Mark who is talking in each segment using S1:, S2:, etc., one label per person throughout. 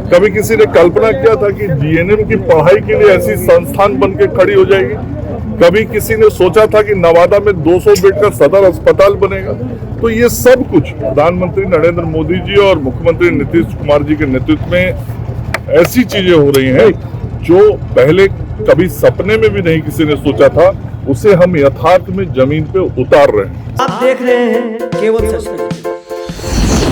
S1: कभी किसी ने कल्पना किया था कि जीएनएम की पढ़ाई के लिए ऐसी संस्थान बन के खड़ी हो जाएगी? कभी किसी ने सोचा था कि नवादा में 200 बेड का सदर अस्पताल बनेगा? तो ये सब कुछ प्रधानमंत्री नरेंद्र मोदी जी और मुख्यमंत्री नीतीश कुमार जी के नेतृत्व में ऐसी चीजें हो रही हैं जो पहले कभी सपने में भी नहीं किसी ने सोचा था, उसे हम यथार्थ में जमीन पे उतार रहे हैं।
S2: आप देख रहे हैं केवल सच।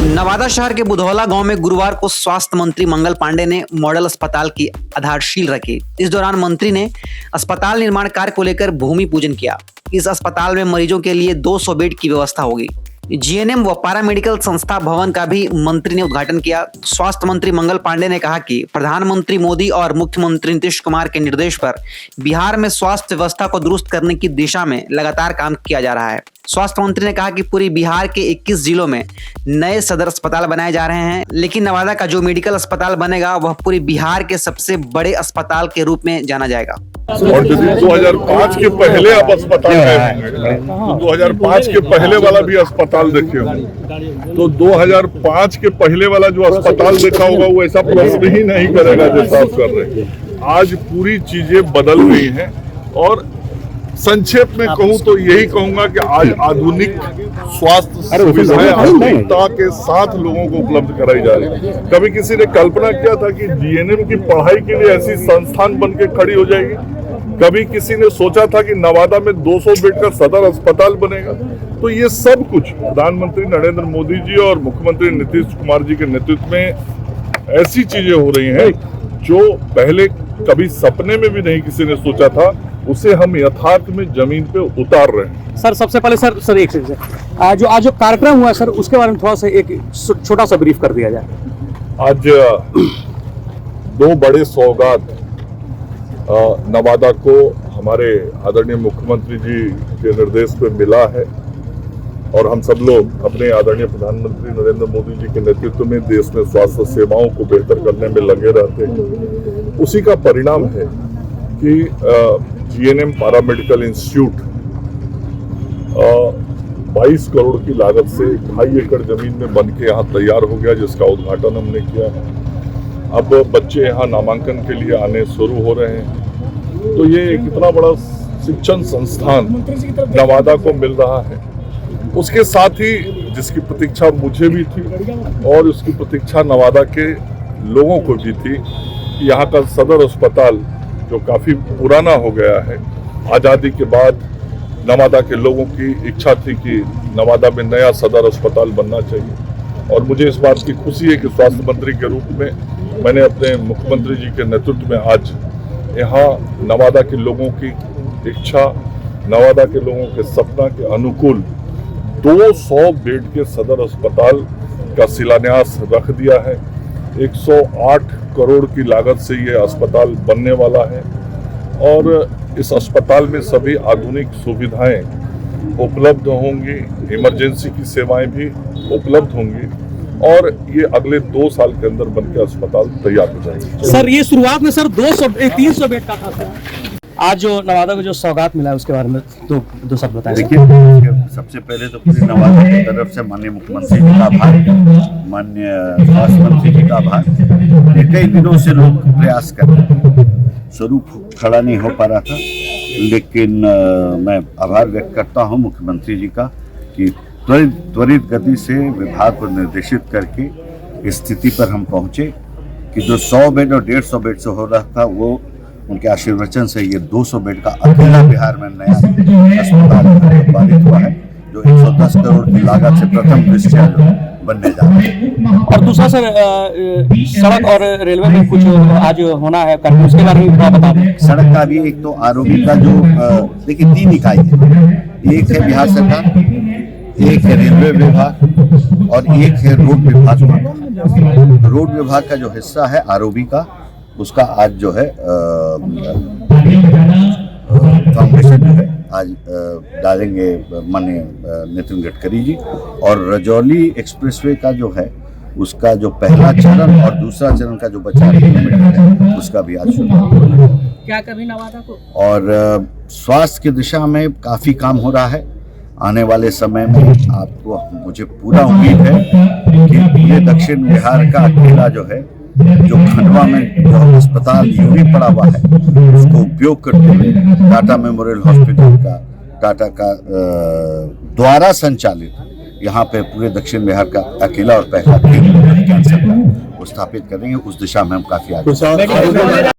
S3: नवादा शहर के बुधौला गांव में गुरुवार को स्वास्थ्य मंत्री मंगल पांडे ने मॉडल अस्पताल की आधारशिला रखी। इस दौरान मंत्री ने अस्पताल निर्माण कार्य को लेकर भूमि पूजन किया। इस अस्पताल में मरीजों के लिए 200 बेड की व्यवस्था होगी। जीएनएम व पैरामेडिकल संस्था भवन का भी मंत्री ने उद्घाटन किया। स्वास्थ्य मंत्री मंगल पांडे ने कहा कि प्रधानमंत्री मोदी और मुख्यमंत्री नीतीश कुमार के निर्देश पर बिहार में स्वास्थ्य व्यवस्था को दुरुस्त करने की दिशा में लगातार काम किया जा रहा है। स्वास्थ्य मंत्री ने कहा कि पूरी बिहार के 21 जिलों में नए सदर अस्पताल बनाए जा रहे हैं, लेकिन नवादा का जो मेडिकल अस्पताल बनेगा वह पूरी बिहार के सबसे बड़े अस्पताल के रूप में जाना जाएगा।
S1: और यदि 2005 के पहले आप अस्पताल गए होंगे तो 2005 के पहले वाला भी अस्पताल देखे होंगे, तो 2005 के पहले वाला जो अस्पताल देखा होगा वो ऐसा प्रश्न ही नहीं करेगा जैसा आप कर रहे हैं। आज पूरी चीजें बदल गई हैं और संक्षेप में कहूं तो यही कहूंगा कि आज आधुनिक स्वास्थ्य सुविधाएं आधुनिकता के साथ लोगों को उपलब्ध कराई जा रही है। कभी किसी ने कल्पना किया था कि जीएनएम की पढ़ाई के लिए ऐसी संस्थान बन के खड़ी हो जाएगी? कभी किसी ने सोचा था कि नवादा में 200 बेड का सदर अस्पताल बनेगा? तो ये सब कुछ प्रधानमंत्री नरेंद्र मोदी जी और मुख्यमंत्री नीतीश कुमार जी के नेतृत्व में ऐसी चीजें हो रही हैं जो पहले कभी सपने में भी नहीं किसी ने सोचा था, उसे हम यथार्थ में जमीन पे उतार रहे हैं।
S4: सर सबसे पहले सर एक सेकंड, आज जो कार्यक्रम हुआ सर उसके बारे में थोड़ा सा एक छोटा सा ब्रीफ कर दिया जाए।
S1: आज 2 बड़े सौगात नवादा को हमारे आदरणीय मुख्यमंत्री जी के निर्देश पे मिला है और हम सब लोग अपने आदरणीय प्रधानमंत्री नरेंद्र मोदी जी के नेतृत्व में देश में स्वास्थ्य सेवाओं को बेहतर करने में लगे रहते हैं। उसी का परिणाम है कि जीएनएम पैरामेडिकल इंस्टीट्यूट 22 करोड़ की लागत से 2.5 एकड़ जमीन में बन के यहाँ तैयार हो गया, जिसका उद्घाटन हमने किया है। अब बच्चे यहाँ नामांकन के लिए आने शुरू हो रहे हैं। तो ये एक इतना बड़ा शिक्षण संस्थान नवादा को मिल रहा है। उसके साथ ही जिसकी प्रतीक्षा मुझे भी थी और उसकी प्रतीक्षा नवादा के लोगों को भी थी, यहाँ का सदर अस्पताल जो काफी पुराना हो गया है, आजादी के बाद नवादा के लोगों की इच्छा थी कि नवादा में नया सदर अस्पताल बनना चाहिए। और मुझे इस बात की खुशी है कि स्वास्थ्य मंत्री के रूप में मैंने अपने मुख्यमंत्री जी के नेतृत्व में आज यहाँ नवादा के लोगों की इच्छा, नवादा के लोगों के सपना के अनुकूल 200 बेड के सदर अस्पताल का शिलान्यास रख दिया है। 108 करोड़ की लागत से ये अस्पताल बनने वाला है और इस अस्पताल में सभी आधुनिक सुविधाएं उपलब्ध होंगी, इमरजेंसी की सेवाएं भी उपलब्ध होंगी और ये अगले 2 साल के अंदर बनकर अस्पताल तैयार हो जाएगा।
S4: सर ये शुरुआत में सर 300 बेड का था। आज जो नवादा को जो सौगात मिला है उसके बारे में दो शब्द बताएं।
S5: देखिए, सबसे पहले तो पूरे नवादा की तरफ से माननीय मुख्यमंत्री जी का आभार, माननीय स्वास्थ्य मंत्री जी का आभार। कई दिनों से लोग प्रयास कर रहे हैं, स्वरूप खड़ा नहीं हो पा रहा था, लेकिन मैं आभार व्यक्त करता हूं मुख्यमंत्री जी का कि त्वरित गति से विभाग को निर्देशित करके स्थिति पर हम पहुंचे कि जो 100 बेड और 150 बेड से हो रहा था वो उनके आशीर्वचन से ये 200 बेड का अकेला बिहार में नया अस्पताल निर्माणित हुआ है, जो 110 करोड़ की लागत से प्रथम दृष्टया बनने जा रहा है।
S4: और दूसरा सर सड़क और रेलवे में कुछ आज होना है, उसके बारे में थोड़ा बता दें।
S5: सड़क का भी एक तो आरओबी का जो देखिए 3 इकाई है, एक है बिहार सरकार, एक है रेलवे विभाग और एक है रोड विभाग। रोड विभाग का जो हिस्सा है आरओबी का, उसका आज जो है फाउंडेशन जो है आज डालेंगे माननीय नितिन गडकरी जी। और रजौली एक्सप्रेसवे का जो है उसका जो पहला चरण और दूसरा चरण का जो 50 किलोमीटर है उसका भी आज शुरू होगा।
S4: क्या कभी नवादा को
S5: और स्वास्थ्य की दिशा में काफ़ी काम हो रहा है। आने वाले समय में आपको मुझे पूरा उम्मीद है कि पूरे दक्षिण बिहार का अकेला जो है जो खंडवा में जो अस्पताल यूं ही पड़ा हुआ है उसको उपयोग करते हुए टाटा मेमोरियल हॉस्पिटल का टाटा का द्वारा संचालित यहाँ पे पूरे दक्षिण बिहार का अकेला और पहला कैंसर का वो स्थापित करेंगे। उस दिशा में हम काफी आगे